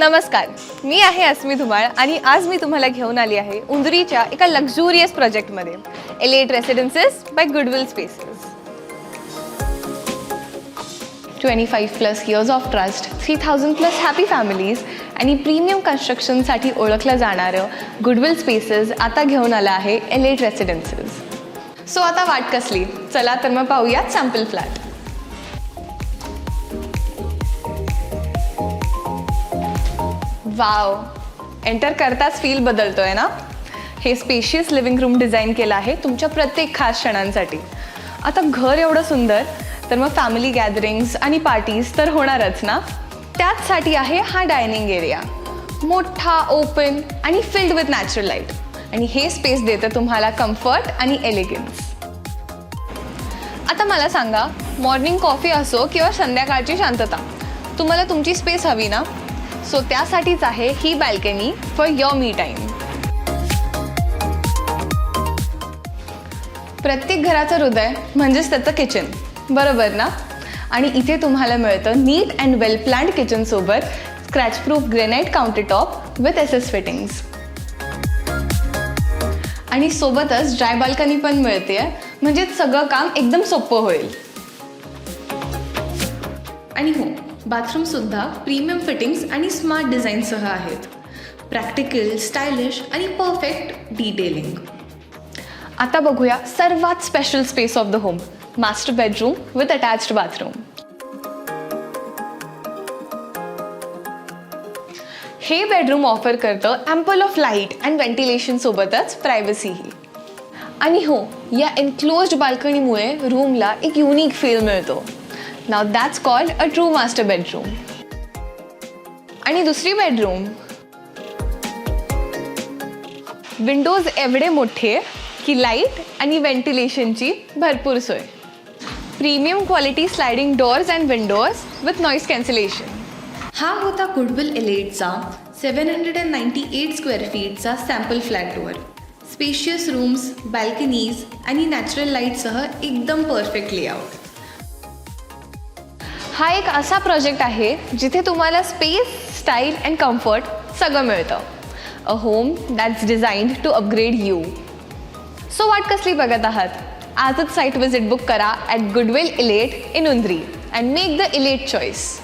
नमस्कार, मी आहे अस्मी धुमाळ आणि आज मी तुम्हाला घेऊन आली आहे उंदरीच्या एका लक्झुरियस प्रोजेक्टमध्ये elite residences by Goodwill spaces. 25+ years of trust, 3000+ happy families आणि प्रीमियम कन्स्ट्रक्शनसाठी ओळखलं जाणारं गुडविल स्पेसेस आता घेऊन आलं आहे एलिट रेसिडेन्सेस. सो आता वाट कसली, चला तर मग पाहूयात सॅम्पल फ्लॅट. वाव, एंटर करताच फील बदलतोय ना. हे स्पेशियस लिव्हिंग रूम डिझाईन केलं आहे तुमच्या प्रत्येक खास क्षणांसाठी. आता घर एवढं सुंदर तर मग फॅमिली गॅदरिंग्स आणि पार्टीज तर होणारच ना. त्याचसाठी आहे हा डायनिंग एरिया, मोठा, ओपन आणि फिल्ड विथ नॅचरल लाईट. आणि हे स्पेस देतं तुम्हाला कम्फर्ट आणि एलिगन्स. आता मला सांगा, मॉर्निंग कॉफी असो किंवा संध्याकाळची शांतता, तुम्हाला तुमची स्पेस हवी ना. सो त्यासाठीच आहे ही balcony for your me time. प्रत्येक घराचं हृदय म्हणजेच त्याचं किचन, बरोबर ना. आणि इथे तुम्हाला मिळतं नीट अँड वेल प्लॅन्ड किचन सोबत scratch proof granite countertop with SS fittings. आणि सोबतच ड्राय बाल्कनी पण मिळते, म्हणजे सगळं काम एकदम सोपं होईल. आणि हो, बाथरूम सुद्धा प्रीमियम फिटिंग्स आणि स्मार्ट डिझाईनसह आहेत. प्रॅक्टिकल, स्टायलिश आणि परफेक्ट डिटेलिंग. आता बघूया सर्वात special space of the home, master bedroom with attached bathroom. हे बेडरूम ऑफर करतं ample of light and ventilation सोबतच प्रायव्हसीही. आणि हो, या एन्क्लोज्ड बाल्कनीमुळे रूमला एक युनिक फील मिळतो. नाव that's called a true master bedroom. आणि दुसरी बेडरूम, विंडोज एवढे मोठे की लाईट आणि व्हेंटिलेशनची भरपूर सोय. Premium quality sliding doors and windows with noise cancellation. हा होता गुडविल एलिटचा 798 स्क्वेअर फीटचा sample flat tour. Spacious rooms, balconies आणि नॅचरल लाईटसह एकदम परफेक्ट लेआउट. हा एक असा प्रोजेक्ट आहे जिथे तुम्हाला स्पेस, स्टाईल अँड कम्फर्ट सगळं मिळतं. A home that's designed to upgrade you. So वाट कसली बघत आहात, आजच साईट विजिट बुक करा at Goodwill elite in Undri and make the elite choice.